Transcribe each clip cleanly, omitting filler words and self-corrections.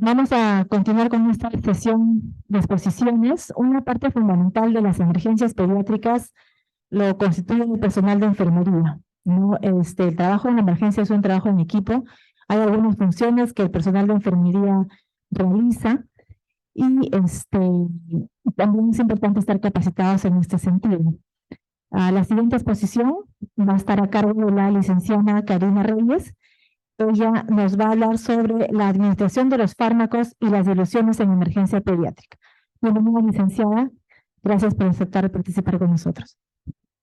Vamos a continuar con esta sesión de exposiciones. Una parte fundamental de las emergencias pediátricas lo constituye el personal de enfermería, ¿no? El trabajo en emergencia es un trabajo en equipo. Hay algunas funciones que el personal de enfermería realiza y también es importante estar capacitados en este sentido. La siguiente exposición va a estar a cargo de la licenciada Karina Reyes. Ella nos va a hablar sobre la administración de los fármacos y las diluciones en emergencia pediátrica. Bienvenida, licenciada. Gracias por aceptar participar con nosotros.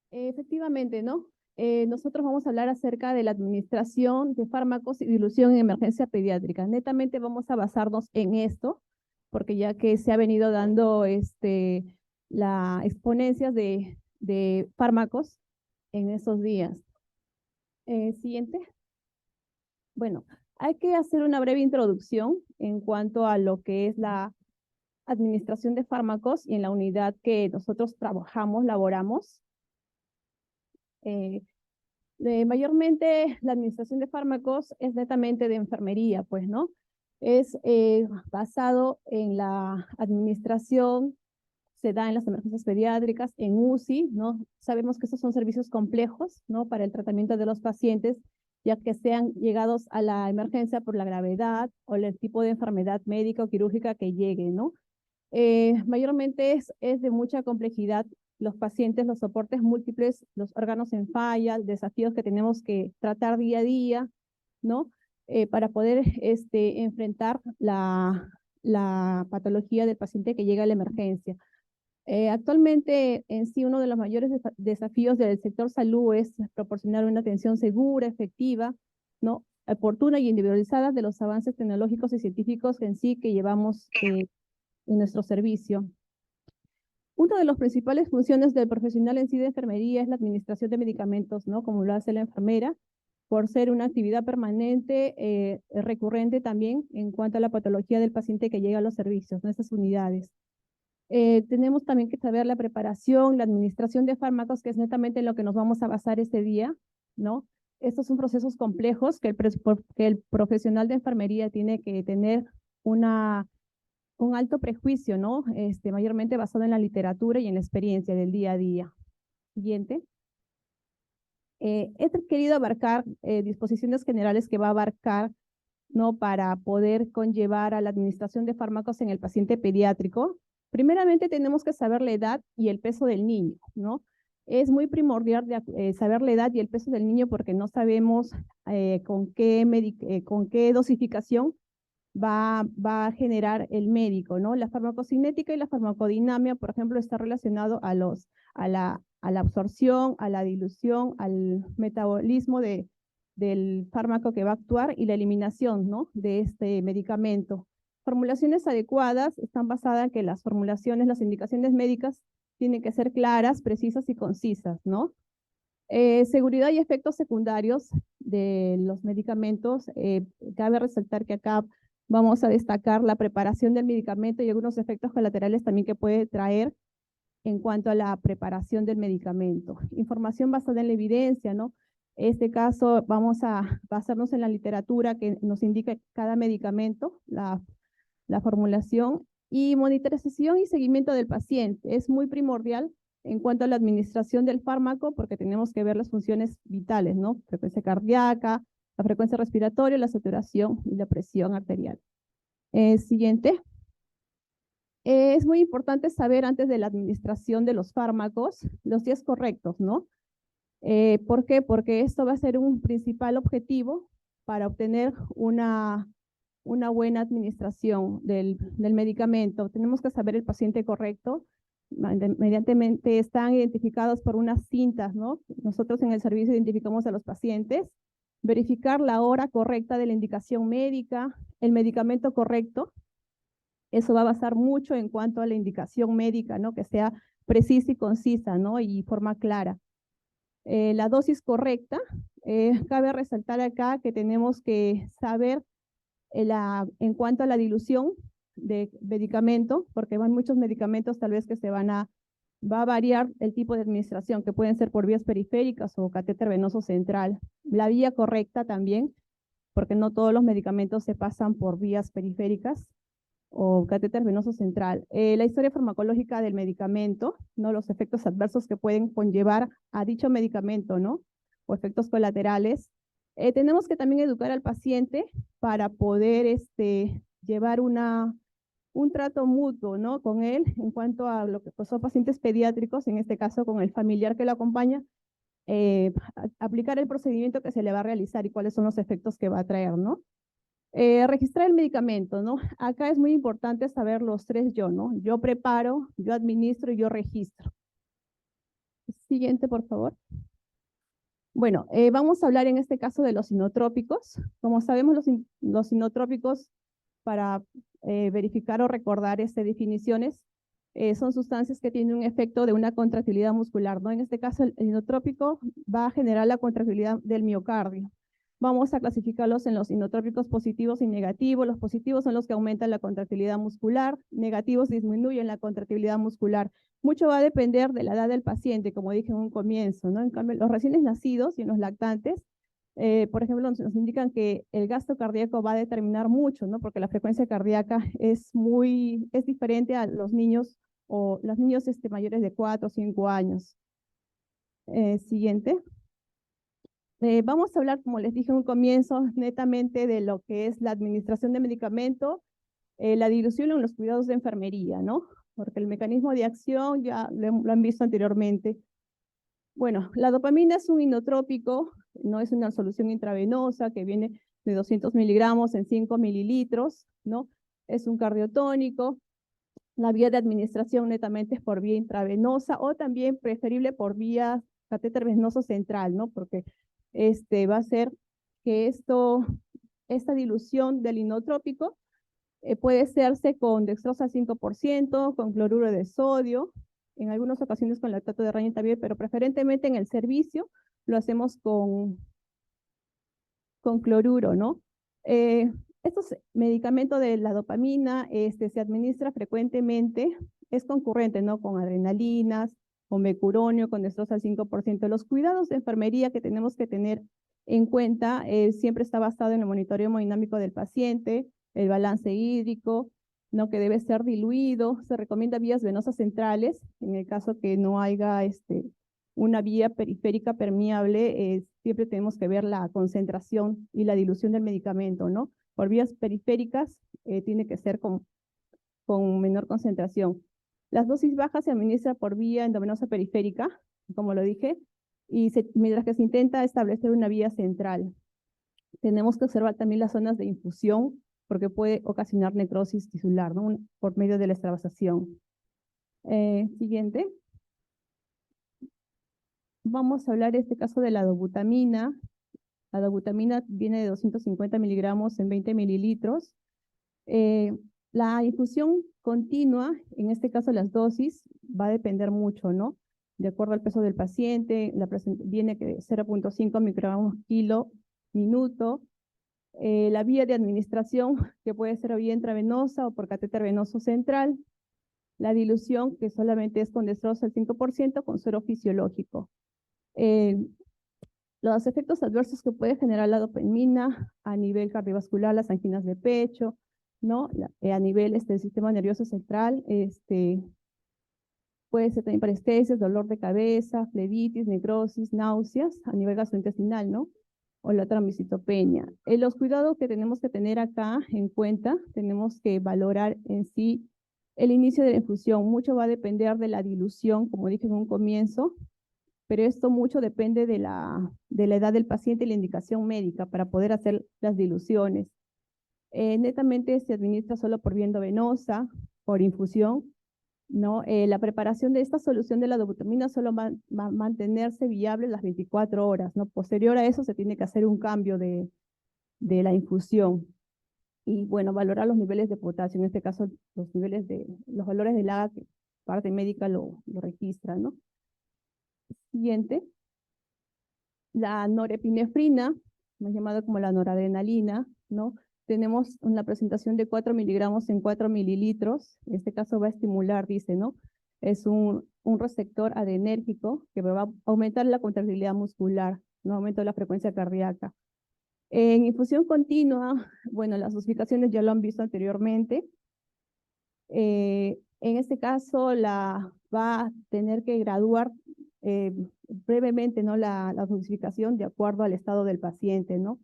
Efectivamente, ¿no? Nosotros vamos a hablar acerca de la administración de fármacos y dilución en emergencia pediátrica. Netamente vamos a basarnos en esto, porque ya que se ha venido dando las exponencias de fármacos en estos días. Siguiente. Bueno, hay que hacer una breve introducción en cuanto a lo que es la administración de fármacos y en la unidad que nosotros trabajamos, laboramos. Mayormente la administración de fármacos es netamente de enfermería, pues, ¿no? Es basado en la administración, se da en las emergencias pediátricas, en UCI, ¿no? Sabemos que estos son servicios complejos, ¿no? Para el tratamiento de los pacientes, ya que sean llegados a la emergencia por la gravedad o el tipo de enfermedad médica o quirúrgica que llegue, ¿no? Mayormente es de mucha complejidad los pacientes, los soportes múltiples, los órganos en falla, desafíos que tenemos que tratar día a día, ¿no? Para poder enfrentar la patología del paciente que llega a la emergencia. Actualmente, en sí, uno de los mayores desafíos del sector salud es proporcionar una atención segura, efectiva, ¿no? Oportuna y individualizada de los avances tecnológicos y científicos en sí que llevamos en nuestro servicio. Una de las principales funciones del profesional en sí de enfermería es la administración de medicamentos, ¿no? Como lo hace la enfermera, por ser una actividad permanente, recurrente también en cuanto a la patología del paciente que llega a los servicios, ¿no? Estas unidades. Tenemos también que saber la preparación, la administración de fármacos, que es netamente en lo que nos vamos a basar este día, ¿no? Estos son procesos complejos que el profesional de enfermería tiene que tener un alto prejuicio, ¿no? Mayormente basado en la literatura y en la experiencia del día a día. Siguiente. He querido abarcar disposiciones generales que va a abarcar, ¿no? Para poder conllevar a la administración de fármacos en el paciente pediátrico. Primeramente tenemos que saber la edad y el peso del niño, ¿no? Es muy primordial saber la edad y el peso del niño porque no sabemos con qué dosificación va a generar el médico, ¿no? La farmacocinética y la farmacodinamia, por ejemplo, está relacionado a la absorción, a la dilución, al metabolismo del fármaco que va a actuar y la eliminación, ¿no? De este medicamento. Formulaciones adecuadas están basadas en que las formulaciones, las indicaciones médicas tienen que ser claras, precisas y concisas, ¿no? Seguridad y efectos secundarios de los medicamentos. Cabe resaltar que acá vamos a destacar la preparación del medicamento y algunos efectos colaterales también que puede traer en cuanto a la preparación del medicamento. Información basada en la evidencia, ¿no? En este caso vamos a basarnos en la literatura que nos indica cada medicamento, la formulación y monitorización y seguimiento del paciente. Es muy primordial en cuanto a la administración del fármaco porque tenemos que ver las funciones vitales, ¿no? Frecuencia cardíaca, la frecuencia respiratoria, la saturación y la presión arterial. Siguiente. Es muy importante saber antes de la administración de los fármacos los días correctos, ¿no? ¿Por qué? Porque esto va a ser un principal objetivo para obtener una buena administración del medicamento. Tenemos que saber el paciente correcto. Mediantemente están identificados por unas cintas, ¿no? Nosotros en el servicio identificamos a los pacientes. Verificar la hora correcta de la indicación médica, el medicamento correcto. Eso va a basar mucho en cuanto a la indicación médica, ¿no? Que sea precisa y concisa, ¿no? Y forma clara. La dosis correcta. Cabe resaltar acá que tenemos que saber en cuanto a la dilución de medicamento, porque van muchos medicamentos tal vez que va a variar el tipo de administración, que pueden ser por vías periféricas o catéter venoso central. La vía correcta también porque no todos los medicamentos se pasan por vías periféricas o catéter venoso central. La historia farmacológica del medicamento, ¿no? Los efectos adversos que pueden conllevar a dicho medicamento, ¿no? O efectos colaterales. Tenemos que también educar al paciente para poder llevar un trato mutuo, ¿no? Con él en cuanto a lo que son pacientes pediátricos, en este caso con el familiar que lo acompaña, aplicar el procedimiento que se le va a realizar y cuáles son los efectos que va a traer, ¿no? Registrar el medicamento, ¿no? Acá es muy importante saber los tres yo, ¿no? Yo preparo, yo administro y yo registro. Siguiente, por favor. Bueno, vamos a hablar en este caso de los inotrópicos. Como sabemos, los inotrópicos, para verificar o recordar definiciones, son sustancias que tienen un efecto de una contractilidad muscular, ¿no? En este caso, el inotrópico va a generar la contractilidad del miocardio. Vamos a clasificarlos en los inotrópicos positivos y negativos. Los positivos son los que aumentan la contractilidad muscular, negativos disminuyen la contractilidad muscular. Mucho va a depender de la edad del paciente, como dije en un comienzo, ¿no? En cambio, los recién nacidos y en los lactantes, por ejemplo, nos indican que el gasto cardíaco va a determinar mucho, ¿no? Porque la frecuencia cardíaca es diferente a los niños o los niños mayores de 4 o 5 años. Siguiente. Vamos a hablar, como les dije en un comienzo, netamente de lo que es la administración de medicamento, la dilución en los cuidados de enfermería, ¿no? Porque el mecanismo de acción ya lo han visto anteriormente. Bueno, la dopamina es un inotrópico, no es una solución intravenosa que viene de 200 miligramos en 5 mililitros, ¿no? Es un cardiotónico. La vía de administración netamente es por vía intravenosa o también preferible por vía catéter venoso central, ¿no? Porque va a ser que esta dilución del inotrópico puede hacerse con dextrosa al 5%, con cloruro de sodio, en algunas ocasiones con lactato de araña también, pero preferentemente en el servicio lo hacemos con cloruro, ¿no? Estos medicamentos de la dopamina se administra frecuentemente, es concurrente, ¿no? Con adrenalinas, con mecuronio, con dextrosa al 5%. Los cuidados de enfermería que tenemos que tener en cuenta siempre está basado en el monitoreo hemodinámico del paciente, el balance hídrico, ¿no? Que debe ser diluido. Se recomienda vías venosas centrales, en el caso que no haya una vía periférica permeable, siempre tenemos que ver la concentración y la dilución del medicamento, ¿no? Por vías periféricas tiene que ser con menor concentración. Las dosis bajas se administran por vía endovenosa periférica, como lo dije, y mientras que se intenta establecer una vía central. Tenemos que observar también las zonas de infusión, porque puede ocasionar necrosis tisular, ¿no? Por medio de la extravasación. Siguiente. Vamos a hablar en este caso de la dobutamina. La dobutamina viene de 250 miligramos en 20 mililitros. La infusión continua, en este caso las dosis, va a depender mucho, ¿no? De acuerdo al peso del paciente, viene de 0.5 microgramos kilo minuto. La vía de administración, que puede ser vía intravenosa o por catéter venoso central. La dilución, que solamente es con dextrosa al 5% con suero fisiológico. Los efectos adversos que puede generar la dopamina a nivel cardiovascular, las anginas de pecho, ¿no? A nivel del sistema nervioso central, puede ser también parestesias, dolor de cabeza, flebitis, necrosis, náuseas a nivel gastrointestinal, ¿no? O la trombocitopenia. Los cuidados que tenemos que tener acá en cuenta, tenemos que valorar en sí el inicio de la infusión. Mucho va a depender de la dilución, como dije en un comienzo, pero esto mucho depende de la edad del paciente y la indicación médica para poder hacer las diluciones. Netamente se administra solo por vía endovenosa, por infusión, ¿no? La preparación de esta solución de la dobutamina solo va a mantenerse viable las 24 horas, ¿no? Posterior a eso se tiene que hacer un cambio de la infusión. Y bueno, valorar los niveles de potasio, en este caso los valores del AGA, que parte médica lo registra, ¿no? Siguiente. La norepinefrina, más llamada como la noradrenalina, ¿no? Tenemos una presentación de 4 miligramos en 4 mililitros. En este caso va a estimular, dice, ¿no? Es un receptor adrenérgico que va a aumentar la contractilidad muscular, no aumenta la frecuencia cardíaca. En infusión continua, bueno, las dosificaciones ya lo han visto anteriormente. En este caso, va a tener que graduar brevemente, ¿no? La dosificación de acuerdo al estado del paciente, ¿no?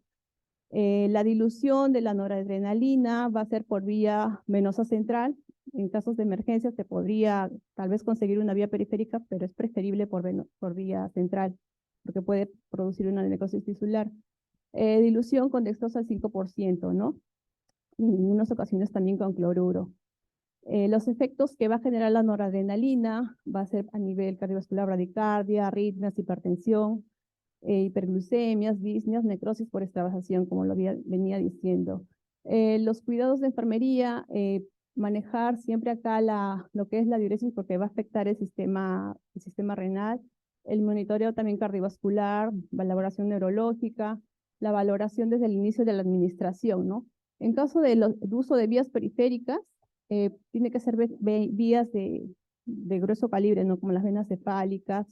La dilución de la noradrenalina va a ser por vía venosa central. En casos de emergencia se podría tal vez conseguir una vía periférica, pero es preferible por vía central, porque puede producir una necrosis tisular. Dilución con dextrosa al 5%, ¿no? Y en algunas ocasiones también con cloruro. Los efectos que va a generar la noradrenalina va a ser a nivel cardiovascular, bradicardia, arritmias, hipertensión, hiperglucemias, disnias, necrosis por extravasación, como lo venía diciendo. Los cuidados de enfermería, manejar siempre acá lo que es la diuresis porque va a afectar el sistema renal, el monitoreo también cardiovascular, la valoración neurológica, la valoración desde el inicio de la administración, ¿no? En caso de uso de vías periféricas, tiene que ser vías de grueso calibre, ¿no? Como las venas cefálicas,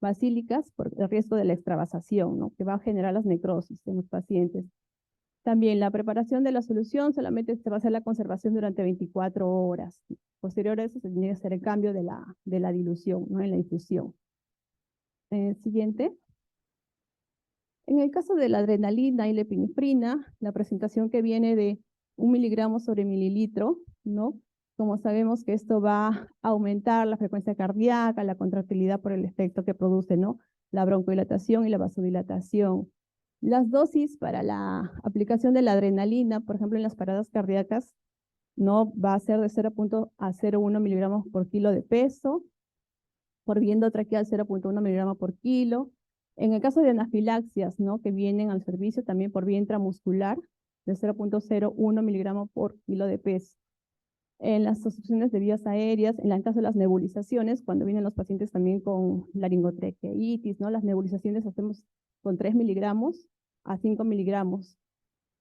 basílicas, por el riesgo de la extravasación, ¿no? Que va a generar las necrosis en los pacientes. También la preparación de la solución solamente se va a hacer la conservación durante 24 horas. Posterior a eso se tiene que hacer el cambio de la dilución, ¿no? En la infusión. Siguiente. En el caso de la adrenalina y la epinefrina, la presentación que viene de 1 miligramo sobre mililitro, ¿no? Como sabemos que esto va a aumentar la frecuencia cardíaca, la contractilidad por el efecto que produce, ¿no? La broncodilatación y la vasodilatación. Las dosis para la aplicación de la adrenalina, por ejemplo, en las paradas cardíacas, ¿no? Va a ser de 0.01 miligramos por kilo de peso, por vía endotraqueal 0.1 miligramos por kilo. En el caso de anafilaxias, ¿no? Que vienen al servicio también por vía intramuscular, de 0.01 miligramos por kilo de peso. En las obstrucciones de vías aéreas, en el caso de las nebulizaciones, cuando vienen los pacientes también con laringotraqueitis, ¿no? Las nebulizaciones hacemos con 3 miligramos a 5 miligramos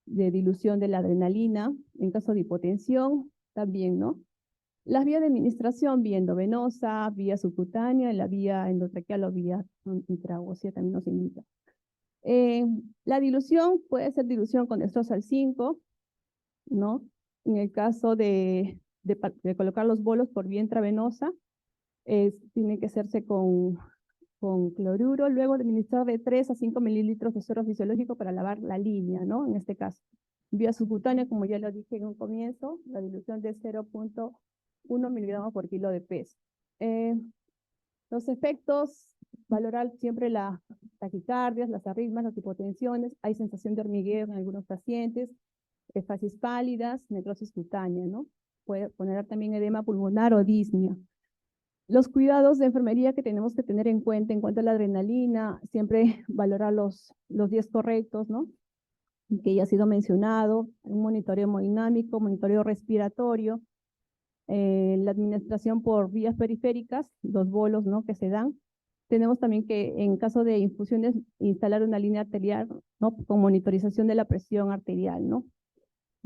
de dilución de la adrenalina. En caso de hipotensión, también, ¿no? Las vías de administración, vía endovenosa, vía subcutánea, la vía endotraqueal o vía intraósea también nos indica. La dilución puede ser dilución con dextrosa al 5, ¿no? En el caso de colocar los bolos por vía intravenosa, tiene que hacerse con cloruro, luego de administrar de 3 a 5 mililitros de suero fisiológico para lavar la línea, ¿no? En este caso. Vía subcutánea, como ya lo dije en un comienzo, la dilución de 0.1 miligramos por kilo de peso. Los efectos, valorar siempre las taquicardias, las arritmias, las hipotensiones, hay sensación de hormigueo en algunos pacientes, facies pálidas, necrosis cutánea, ¿no? Puede poner también edema pulmonar o disnea. Los cuidados de enfermería que tenemos que tener en cuanto a la adrenalina, siempre valorar los días correctos, ¿no? Que ya ha sido mencionado, un monitoreo hemodinámico, monitoreo respiratorio, la administración por vías periféricas, los bolos, ¿no? Que se dan. Tenemos también que, en caso de infusiones, instalar una línea arterial, ¿no? Con monitorización de la presión arterial, ¿no?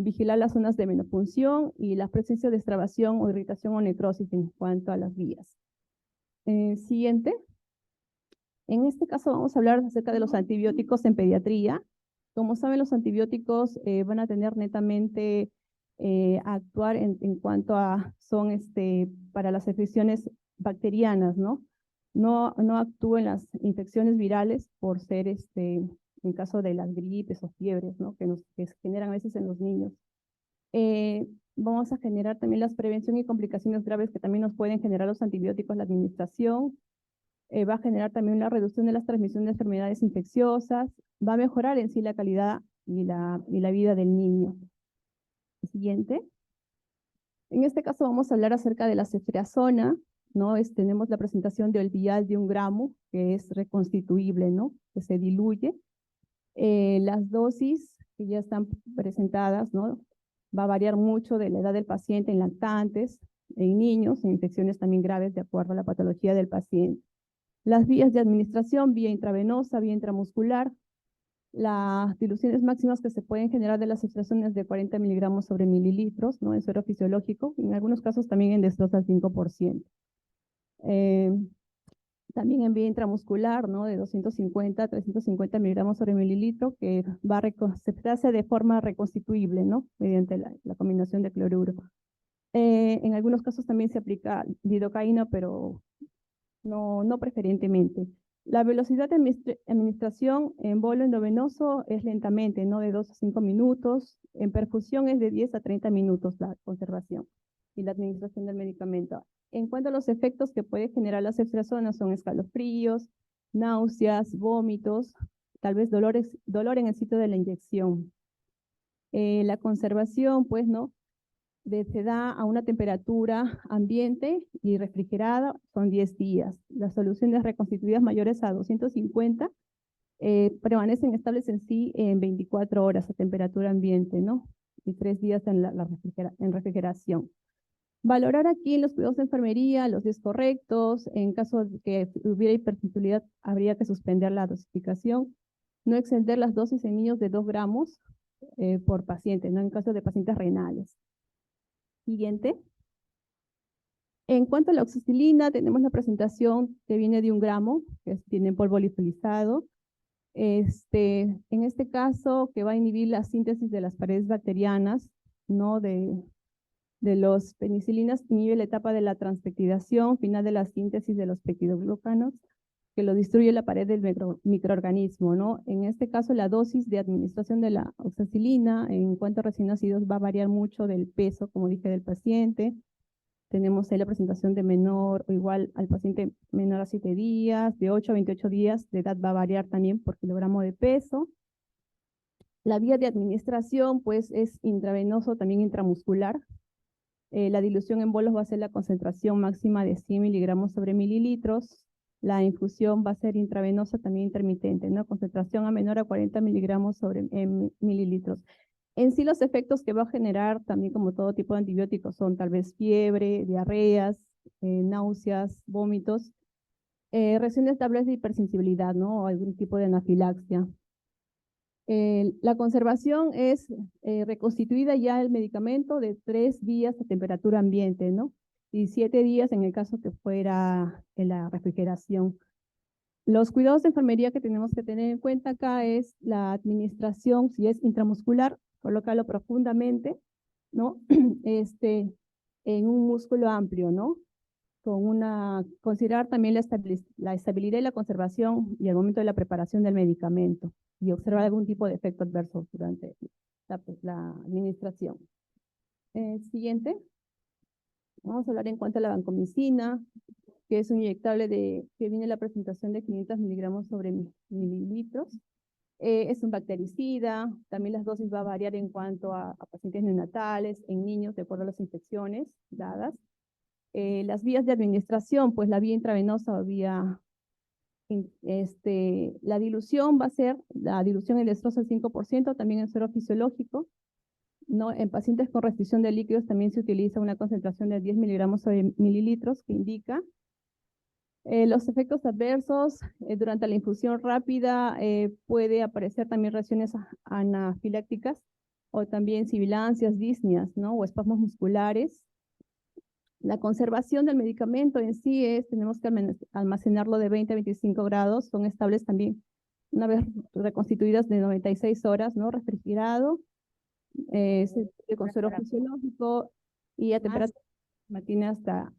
Vigilar las zonas de menopunción y la presencia de extravasación o irritación o necrosis en cuanto a las vías. Siguiente. En este caso vamos a hablar acerca de los antibióticos en pediatría. Como saben, los antibióticos van a tener netamente a actuar en cuanto a, son para las infecciones bacterianas, ¿no? No actúan las infecciones virales por ser en caso de las gripes o fiebres, ¿no? Que se generan a veces en los niños. Vamos a generar también las prevenciones y complicaciones graves que también nos pueden generar los antibióticos, la administración. Va a generar también una reducción de las transmisiones de enfermedades infecciosas. Va a mejorar en sí la calidad y la vida del niño. Siguiente. En este caso vamos a hablar acerca de la ceftriaxona, ¿no? Tenemos la presentación del vial de 1 gramo, que es reconstituible, ¿no? Que se diluye. Las dosis que ya están presentadas, ¿no? Va a variar mucho de la edad del paciente en lactantes, en niños, en infecciones también graves de acuerdo a la patología del paciente. Las vías de administración, vía intravenosa, vía intramuscular. Las diluciones máximas que se pueden generar de las ceftriaxonas de 40 miligramos sobre mililitros, ¿no? En suero fisiológico, en algunos casos también en dextrosa al 5%. También en vía intramuscular, ¿no? De 250 a 350 miligramos sobre mililitro, que se hace de forma reconstituible, ¿no? Mediante la combinación de cloruro. En algunos casos también se aplica lidocaína, pero no preferentemente. La velocidad de administración en bolo endovenoso es lentamente, ¿no? De 2 a 5 minutos. En perfusión es de 10 a 30 minutos la conservación y la administración del medicamento. En cuanto a los efectos que puede generar la ceftriaxona, son escalofríos, náuseas, vómitos, tal vez dolor en el sitio de la inyección. La conservación, pues, ¿no? Se da a una temperatura ambiente y refrigerada, son 10 días. Las soluciones reconstituidas mayores a 250 permanecen estables en sí en 24 horas a temperatura ambiente, ¿no? Y 3 días en refrigeración. Valorar aquí en los cuidados de enfermería los días correctos. En caso de que hubiera hipersensibilidad, habría que suspender la dosificación. No exceder las dosis en niños de 2 gramos por paciente, ¿no? En caso de pacientes renales. Siguiente. En cuanto a la oxacilina, tenemos la presentación que viene de 1 gramo, que tiene polvo liofilizado. En este caso, que va a inhibir la síntesis de las paredes bacterianas, ¿no? De los penicilinas, inhibe la etapa de la transpeptidación, final de la síntesis de los peptidoglucanos, que lo destruye la pared del microorganismo, ¿no? En este caso, la dosis de administración de la oxacilina en cuanto a recién nacidos va a variar mucho del peso, como dije, del paciente. Tenemos ahí la presentación de menor o igual al paciente menor a 7 días, de 8 a 28 días de edad va a variar también por kilogramo de peso. La vía de administración, pues, es intravenoso, también intramuscular. La dilución en bolos va a ser la concentración máxima de 100 miligramos sobre mililitros. La infusión va a ser intravenosa, también intermitente, ¿no? Concentración a menor a 40 miligramos sobre mililitros. En sí, los efectos que va a generar, también como todo tipo de antibióticos, son tal vez fiebre, diarreas, náuseas, vómitos, reacciones estables de hipersensibilidad, ¿no? O algún tipo de anafilaxia. La conservación es reconstituida ya el medicamento de 3 días a temperatura ambiente, ¿no? Y 7 días en el caso que fuera en la refrigeración. Los cuidados de enfermería que tenemos que tener en cuenta acá es la administración, si es intramuscular, colocarlo profundamente, ¿no? En un músculo amplio, ¿no? Considerar también la estabilidad y la conservación y el momento de la preparación del medicamento y observar algún tipo de efecto adverso durante la administración. Siguiente. Vamos a hablar en cuanto a la vancomicina, que es un inyectable que viene la presentación de 500 miligramos sobre mililitros. Es un bactericida, también las dosis va a variar en cuanto a pacientes neonatales, en niños, de acuerdo a las infecciones dadas. Las vías de administración, pues la vía intravenosa o vía, la dilución va a ser, la dilución en estrógeno al 5%, también en suero fisiológico, ¿no? En pacientes con restricción de líquidos también se utiliza una concentración de 10 miligramos sobre mililitros, que indica. Los efectos adversos, durante la infusión rápida puede aparecer también reacciones anafilácticas o también sibilancias, disnias, ¿no? O espasmos musculares. La conservación del medicamento en sí tenemos que almacenarlo de 20 a 25 grados, son estables también una vez reconstituidas de 96 horas, ¿no? Refrigerado, con suero fisiológico y a temperatura mantiene hasta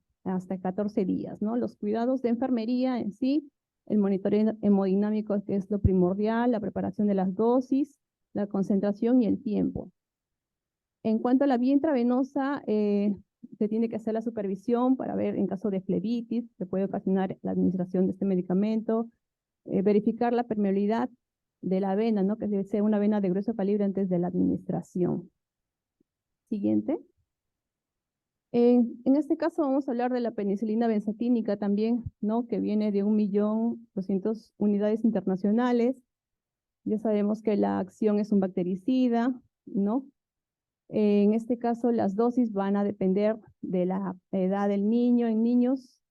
14 días, ¿no? Los cuidados de enfermería en sí, el monitoreo hemodinámico, que es lo primordial, la preparación de las dosis, la concentración y el tiempo. En cuanto a la vía intravenosa, se tiene que hacer la supervisión para ver en caso de flebitis, que puede ocasionar la administración de este medicamento, verificar la permeabilidad de la vena, ¿no? Que debe ser una vena de grueso calibre antes de la administración. Siguiente. En este caso vamos a hablar de la penicilina benzatínica también, ¿no? Que viene de 1.200.000 unidades internacionales. Ya sabemos que la acción es un bactericida, ¿no? En este caso, las dosis van a depender de la edad del niño. En niños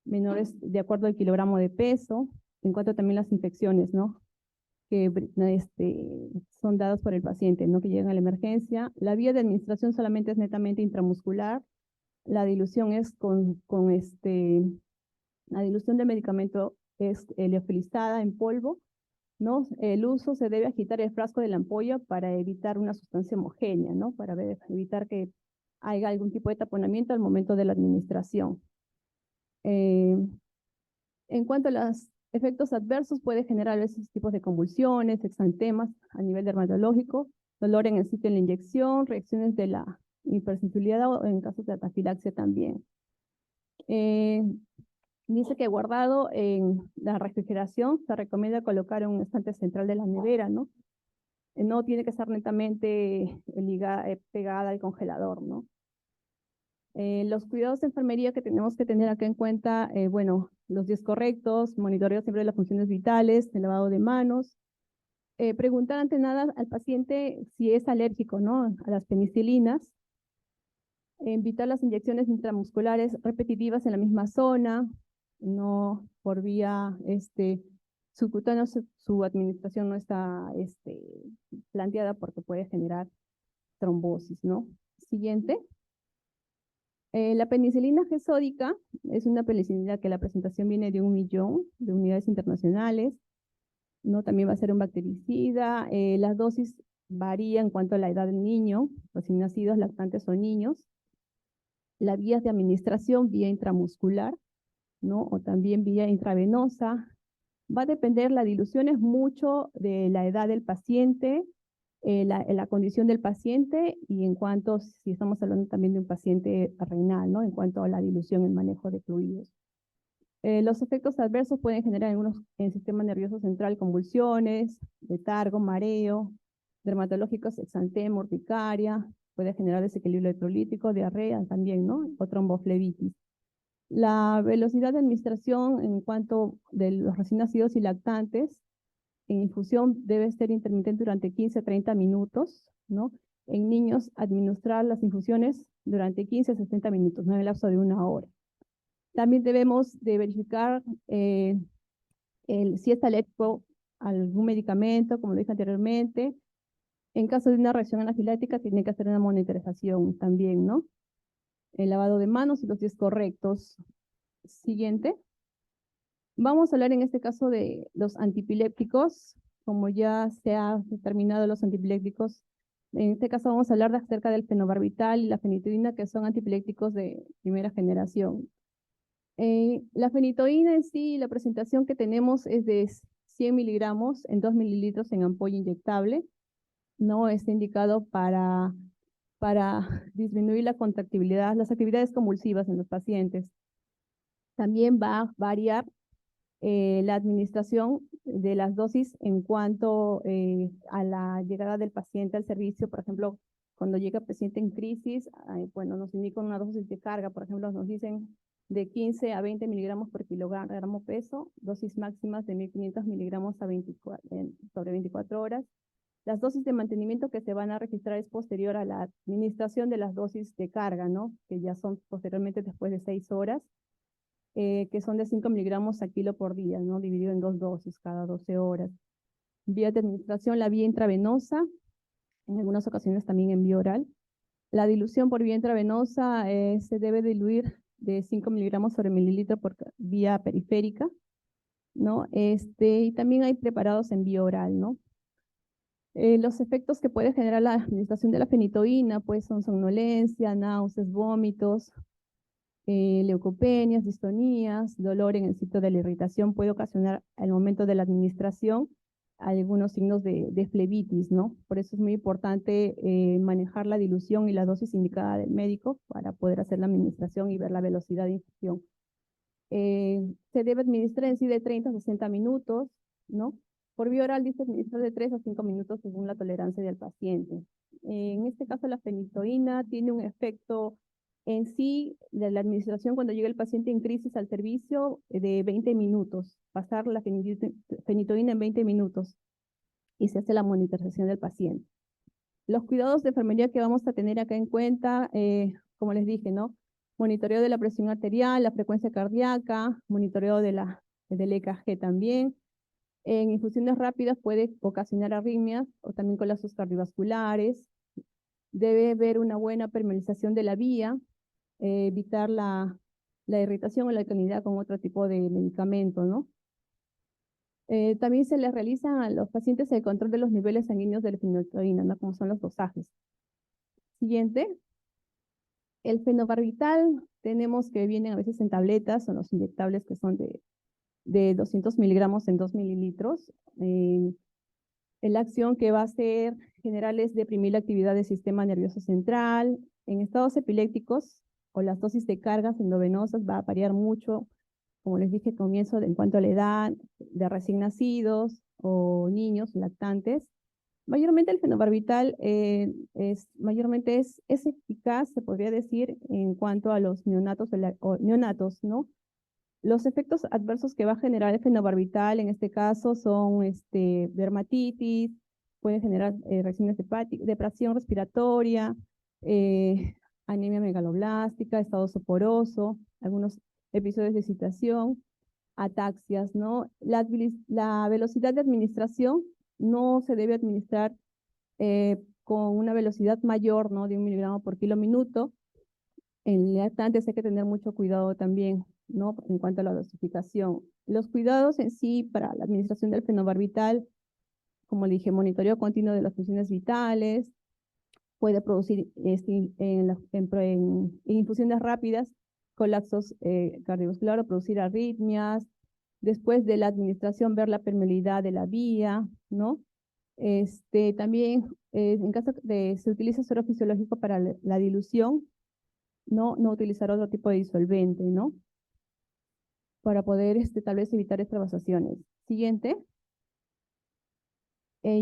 menores, de acuerdo al kilogramo de peso, en cuanto también las infecciones, ¿no? Que son dadas por el paciente, ¿no? Que llegan a la emergencia. La vía de administración solamente es netamente intramuscular. La dilución es con La dilución del medicamento es liofilizada en polvo, ¿no? El uso se debe agitar el frasco de la ampolla para evitar una sustancia homogénea, ¿no? Para evitar que haya algún tipo de taponamiento al momento de la administración. En cuanto a los efectos adversos, puede generar esos tipos de convulsiones, exantemas a nivel dermatológico, dolor en el sitio de la inyección, reacciones de la hipersensibilidad o en casos de anafilaxia también. Dice que guardado en la refrigeración se recomienda colocar en un estante central de la nevera, ¿no? No tiene que estar netamente pegada al congelador, ¿no? Los cuidados de enfermería que tenemos que tener acá en cuenta, bueno, los días correctos, monitoreo siempre de las funciones vitales, el lavado de manos, preguntar ante nada al paciente si es alérgico, ¿no? A las penicilinas, evitar las inyecciones intramusculares repetitivas en la misma zona, no por vía subcutánea, su administración no está planteada porque puede generar trombosis, ¿no? Siguiente. La penicilina G-sódica es una penicilina que la presentación viene de 1 millón de unidades internacionales, ¿no? También va a ser un bactericida. Las dosis varían en cuanto a la edad del niño, recién nacidos, lactantes o niños. Las vías de administración, vía intramuscular, ¿no? O también vía intravenosa. Va a depender, la dilución es mucho de la edad del paciente, la condición del paciente y en cuanto, si estamos hablando también de un paciente renal, ¿no? En cuanto a la dilución y el manejo de fluidos. Los efectos adversos pueden generar en el sistema nervioso central convulsiones, letargo, mareo, dermatológicos, exantema, urticaria, puede generar desequilibrio electrolítico, diarrea también, ¿no? O tromboflebitis. La velocidad de administración en cuanto de los recién nacidos y lactantes en infusión debe ser intermitente durante 15 a 30 minutos, ¿no? En niños, administrar las infusiones durante 15 a 60 minutos, no en el lapso de 1 hora. También debemos de verificar si está alérgico a algún medicamento, como lo dije anteriormente. En caso de una reacción anafiláctica, tiene que hacer una monitorización también, ¿no? El lavado de manos y los días correctos. Siguiente. Vamos a hablar en este caso de los antipilépticos. Como ya se ha determinado los antipilépticos, en este caso vamos a hablar acerca del fenobarbital y la fenitoína, que son antipilépticos de primera generación. La fenitoína en sí, la presentación que tenemos es de 100 miligramos en 2 mililitros en ampolla inyectable. No está indicado para disminuir la contractibilidad, las actividades convulsivas en los pacientes. También va a variar la administración de las dosis en cuanto a la llegada del paciente al servicio. Por ejemplo, cuando llega el paciente en crisis, bueno, nos indican una dosis de carga, por ejemplo, nos dicen de 15 a 20 miligramos por kilogramo peso, dosis máximas de 1500 miligramos sobre 24 horas. Las dosis de mantenimiento que se van a registrar es posterior a la administración de las dosis de carga, ¿no? Que ya son posteriormente después de 6 horas. Que son de 5 miligramos a kilo por día, ¿no? Dividido en 2 dosis cada 12 horas. Vía de administración, la vía intravenosa, en algunas ocasiones también en vía oral. La dilución por vía intravenosa se debe diluir de 5 miligramos sobre mililitro por vía periférica, ¿no? Y también hay preparados en vía oral, ¿no? Los efectos que puede generar la administración de la fenitoína, pues son somnolencia, náuseas, vómitos, leucopenias, distonías, dolor en el sitio de la irritación puede ocasionar al momento de la administración algunos signos de flebitis, ¿no? Por eso es muy importante manejar la dilución y la dosis indicada del médico para poder hacer la administración y ver la velocidad de infusión. Se debe administrar en sí de 30 a 60 minutos, ¿no? Por vía oral dice administrar de 3 a 5 minutos según la tolerancia del paciente. En este caso la fenitoína tiene un efecto en sí de la administración cuando llega el paciente en crisis al servicio de 20 minutos, pasar la fenitoína en 20 minutos y se hace la monitorización del paciente. Los cuidados de enfermería que vamos a tener acá en cuenta, como les dije, ¿no? Monitoreo de la presión arterial, la frecuencia cardíaca, monitoreo del EKG también. En infusiones rápidas puede ocasionar arritmias o también colapsos cardiovasculares. Debe haber una buena permeabilización de la vía, evitar la la irritación o la alcalinidad con otro tipo de medicamento, ¿no? También se les realiza a los pacientes el control de los niveles sanguíneos de la feniletoína, ¿no? Como son los dosajes. Siguiente. El fenobarbital, tenemos que vienen a veces en tabletas, son los inyectables que son de 200 miligramos en 2 mililitros. La acción que va a hacer general es deprimir la actividad del sistema nervioso central. En estados epilépticos o las dosis de cargas endovenosas va a variar mucho, como les dije al comienzo, en cuanto a la edad de recién nacidos o niños lactantes. Mayormente el fenobarbital mayormente es eficaz, se podría decir, en cuanto a los neonatos, neonatos, ¿no? Los efectos adversos que va a generar el fenobarbital en este caso son dermatitis, puede generar reacciones hepáticas, depresión respiratoria, eh, anemia megaloblástica, estado osteoporoso, algunos episodios de excitación, ataxias, ¿no? La velocidad de administración no se debe administrar con una velocidad mayor, ¿no? De 1 miligramo por kilo minuto. En lactantes hay que tener mucho cuidado también, ¿no? En cuanto a la dosificación. Los cuidados en sí para la administración del fenobarbital, como le dije, monitoreo continuo de las funciones vitales, puede producir en infusiones rápidas colapsos cardiovasculares o producir arritmias. Después de la administración, ver la permeabilidad de la vía, ¿no? También, en caso de se utiliza suero fisiológico para la dilución, no utilizar otro tipo de disolvente, ¿no? Para poder tal vez evitar extravasaciones. Siguiente.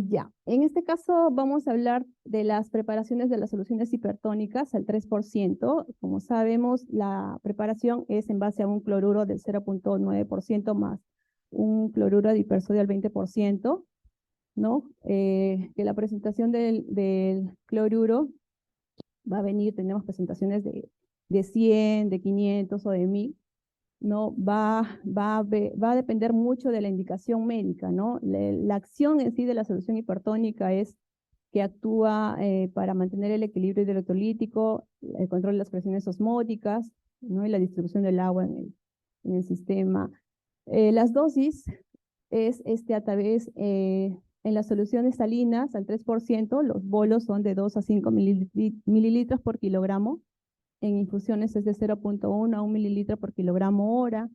Ya, en este caso vamos a hablar de las preparaciones de las soluciones hipertónicas al 3%. Como sabemos, la preparación es en base a un cloruro del 0.9% más un cloruro de hipersodio al 20%, ¿no? Que la presentación del cloruro va a venir, tenemos presentaciones de 100, de 500 o de 1000, ¿no? Va a depender mucho de la indicación médica, ¿no? La acción en sí de la solución hipertónica es que actúa para mantener el equilibrio hidroelectrolítico, el control de las presiones osmóticas, ¿no? Y la distribución del agua en el sistema. Las dosis es a través, en las soluciones salinas al 3%, los bolos son de 2 a 5 mililitros por kilogramo. En infusiones es de 0.1 a 1 mililitro por kilogramo hora.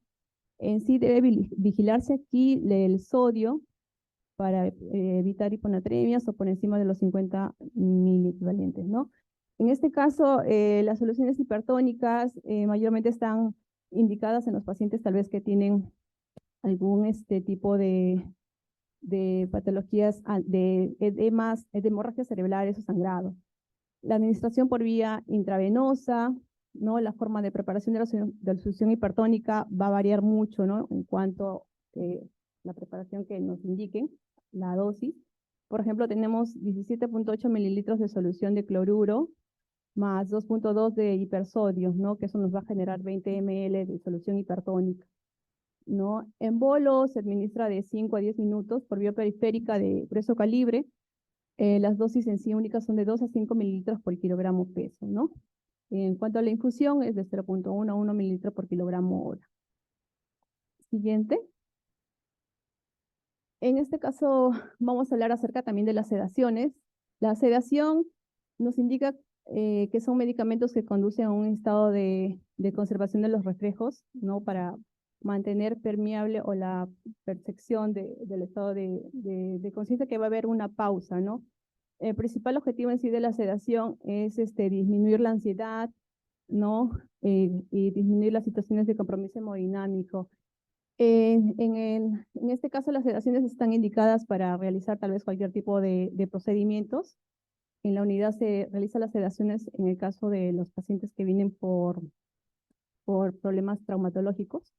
En sí debe vigilarse aquí el sodio para evitar hiponatremias o por encima de los 50 miliequivalentes, ¿no? En este caso, las soluciones hipertónicas mayormente están indicadas en los pacientes tal vez que tienen algún tipo de patologías, de edemas, de hemorragias cerebrales o sangrado. La administración por vía intravenosa, ¿no? La forma de preparación de la solución hipertónica va a variar mucho, ¿no? En cuanto a la preparación que nos indiquen, la dosis. Por ejemplo, tenemos 17.8 mililitros de solución de cloruro más 2.2 de hipersodio, ¿no? Que eso nos va a generar 20 ml de solución hipertónica, ¿no? En bolo se administra de 5 a 10 minutos por vía periférica de grueso calibre. Las dosis en sí únicas son de 2 a 5 mililitros por kilogramo peso, ¿no? En cuanto a la infusión, es de 0.1 a 1 mililitro por kilogramo hora. Siguiente. En este caso, vamos a hablar acerca también de las sedaciones. La sedación nos indica que son medicamentos que conducen a un estado de conservación de los reflejos, ¿no? Para mantener permeable o la percepción del estado de conciencia, que va a haber una pausa, ¿no? El principal objetivo en sí de la sedación es disminuir la ansiedad, ¿no? Y disminuir las situaciones de compromiso hemodinámico. En este caso, las sedaciones están indicadas para realizar tal vez cualquier tipo de procedimientos. En la unidad se realizan las sedaciones en el caso de los pacientes que vienen por problemas traumatológicos.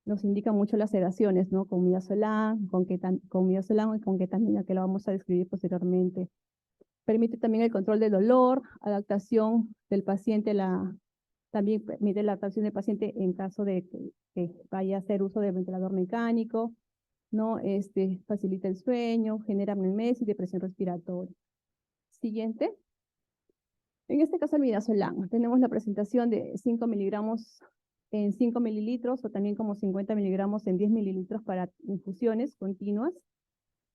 Nos indican mucho las sedaciones, ¿no? Con midazolam, con midazolam y con ketamina, que lo vamos a describir posteriormente. Permite también el control del dolor, adaptación del paciente, también permite la adaptación del paciente en caso de que vaya a hacer uso de ventilador mecánico, ¿no? Facilita el sueño, genera amnesia y depresión respiratoria. Siguiente. En este caso, el midazolam. Tenemos la presentación de 5 miligramos en 5 mililitros o también como 50 miligramos en 10 mililitros para infusiones continuas.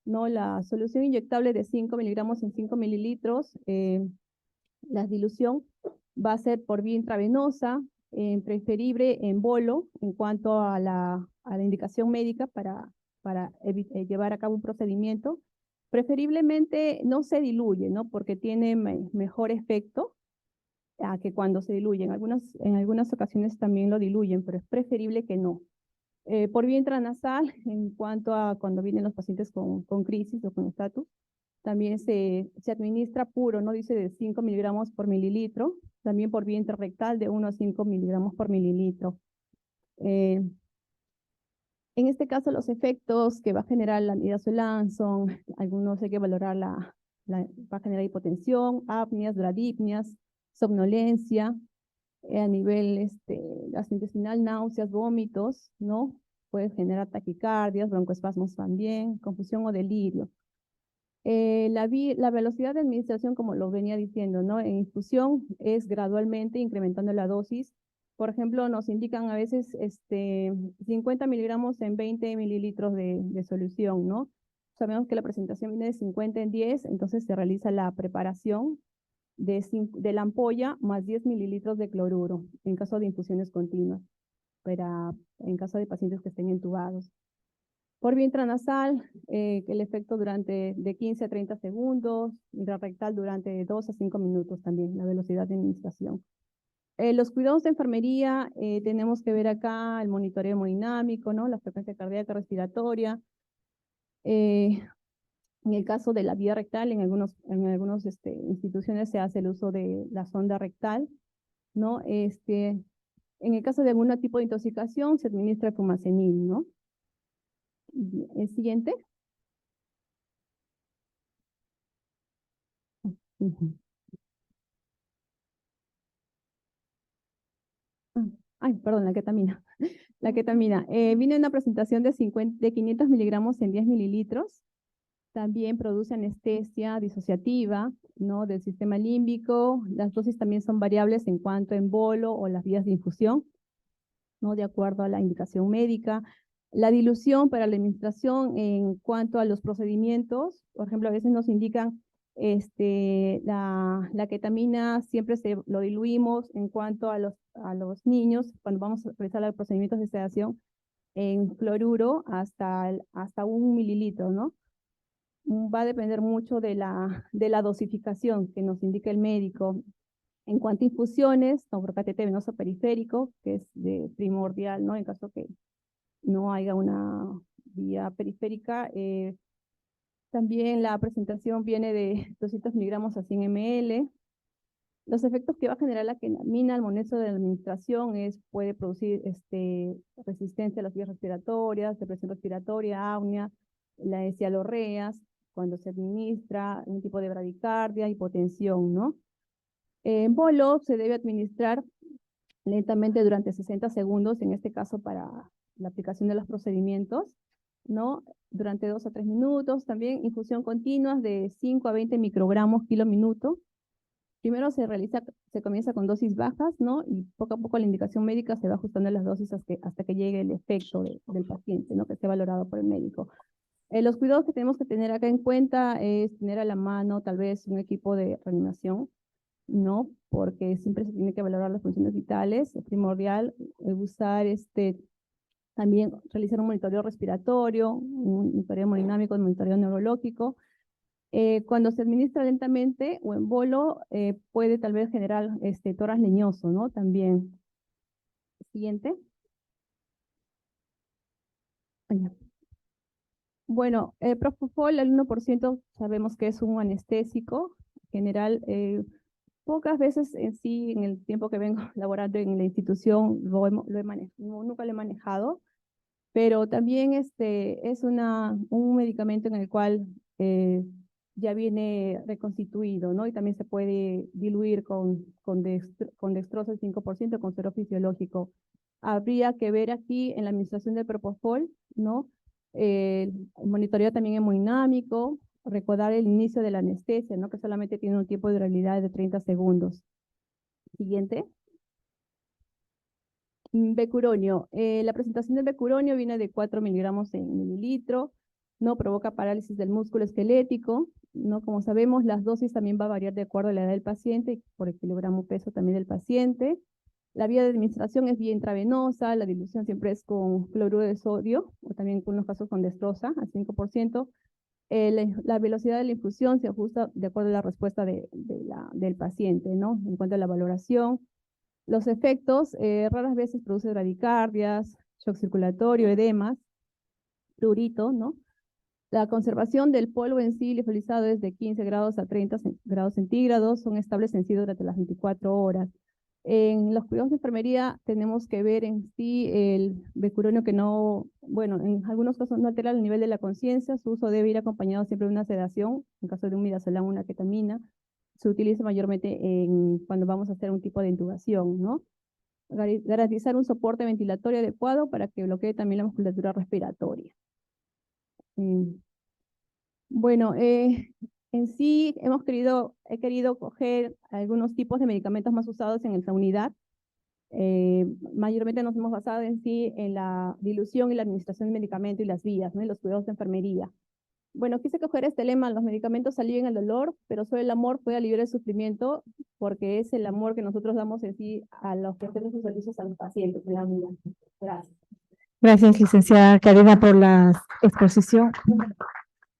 ¿No? La solución inyectable de 5 miligramos en 5 mililitros, la dilución va a ser por vía intravenosa, preferible en bolo en cuanto a la indicación médica para llevar a cabo un procedimiento. Preferiblemente no se diluye, ¿no? Porque tiene mejor efecto que cuando se diluye. En algunas ocasiones también lo diluyen, pero es preferible que no. Por vía intranasal, en cuanto a cuando vienen los pacientes con crisis o con estatus, también se administra puro, ¿no? Dice de 5 miligramos por mililitro, también por vía interrectal de 1 a 5 miligramos por mililitro. En este caso, los efectos que va a generar la midazolam son, algunos hay que valorar va a generar hipotensión, apneas, bradipnias, somnolencia, a nivel gastrointestinal, náuseas, vómitos, ¿no? Puede generar taquicardias, broncoespasmos también, confusión o delirio. La velocidad de administración, como lo venía diciendo, ¿no? En infusión es gradualmente incrementando la dosis. Por ejemplo, nos indican a veces 50 miligramos en 20 mililitros de solución, ¿no? Sabemos que la presentación viene de 50 en 10, entonces se realiza la preparación de la ampolla más 10 mililitros de cloruro en caso de infusiones continuas, en caso de pacientes que estén intubados. Por vía intranasal, el efecto durante de 15 a 30 segundos, intrarrectal durante 2 a 5 minutos también, la velocidad de administración. Los cuidados de enfermería, tenemos que ver acá el monitoreo hemodinámico, ¿no? La frecuencia cardíaca respiratoria. En el caso de la vía rectal, en algunas instituciones se hace el uso de la sonda rectal, ¿no? En el caso de algún tipo de intoxicación, se administra el fumacenil, ¿no? El siguiente. Ay, perdón, la ketamina. La ketamina. Viene una presentación de 500 miligramos en 10 mililitros. También produce anestesia disociativa, ¿no? Del sistema límbico. Las dosis también son variables en cuanto a embolo o las vías de infusión, ¿no? De acuerdo a la indicación médica. La dilución para la administración en cuanto a los procedimientos, por ejemplo, a veces nos indican la ketamina siempre lo diluimos en cuanto a los niños, cuando vamos a realizar los procedimientos de sedación, en cloruro hasta 1 mililitro, ¿no? Va a depender mucho de la dosificación que nos indique el médico. En cuanto a infusiones, por catéter venoso periférico, que es primordial, ¿no? En caso que no haya una vía periférica. También la presentación viene de 200 miligramos a 100 ml. Los efectos que va a generar la ketamina al momento de la administración puede producir resistencia a las vías respiratorias, depresión respiratoria, apnea, la cialorreas, cuando se administra un tipo de bradicardia, hipotensión, ¿no? En bolo se debe administrar lentamente durante 60 segundos, en este caso para la aplicación de los procedimientos, ¿no? Durante 2 a 3 minutos. También infusión continua de 5 a 20 microgramos kilo minuto. Primero se comienza con dosis bajas, ¿no? Y poco a poco la indicación médica se va ajustando las dosis hasta que llegue el efecto del paciente, ¿no? Que esté valorado por el médico. Los cuidados que tenemos que tener acá en cuenta es tener a la mano tal vez un equipo de reanimación, ¿no? Porque siempre se tiene que valorar las funciones vitales. Es primordial usar también realizar un monitoreo respiratorio, un monitoreo hemodinámico, un monitoreo neurológico. Cuando se administra lentamente o en bolo, puede tal vez generar toras leñoso, ¿no? También. Siguiente. Bueno, Propofol al 1% sabemos que es un anestésico general. Pocas veces en sí, en el tiempo que vengo laborando en la institución, nunca lo he manejado, pero también es un medicamento en el cual ya viene reconstituido, ¿no? Y también se puede diluir con dextrosa el 5% con suero fisiológico. Habría que ver aquí en la administración del Propofol, ¿no? El monitoreo también hemodinámico, recordar el inicio de la anestesia, ¿no? Que solamente tiene un tiempo de durabilidad de 30 segundos. Siguiente. Becuronio. La presentación del becuronio viene de 4 miligramos en mililitro, ¿no? Provoca parálisis del músculo esquelético, ¿no? Como sabemos, las dosis también va a variar de acuerdo a la edad del paciente y por el kilogramo peso también del paciente. La vía de administración es vía intravenosa, la dilución siempre es con cloruro de sodio, o también en unos casos con dextrosa, al 5%. La velocidad de la infusión se ajusta de acuerdo a la respuesta del paciente, ¿no? En cuanto a la valoración, los efectos raras veces produce bradicardias, shock circulatorio, edemas, prurito, ¿no? La conservación del polvo en sí liofilizado es de 15 grados a 30 grados centígrados, son estables en sí durante las 24 horas. En los cuidados de enfermería tenemos que ver en sí el becuronio que no, bueno, en algunos casos no altera el nivel de la conciencia, su uso debe ir acompañado siempre de una sedación, en caso de un midazolam, una ketamina, se utiliza mayormente cuando vamos a hacer un tipo de intubación, ¿no? Garantizar un soporte ventilatorio adecuado para que bloquee también la musculatura respiratoria. Bueno, en sí he querido coger algunos tipos de medicamentos más usados en esta unidad. Mayormente nos hemos basado en sí en la dilución y la administración de medicamentos y las vías, ¿no? Y los cuidados de enfermería. Bueno, quise coger este lema: los medicamentos alivian el dolor, pero solo el amor puede aliviar el sufrimiento, porque es el amor que nosotros damos en sí a los que hacemos sus servicios a los pacientes en la vida. Gracias. Gracias, licenciada Karina, por la exposición.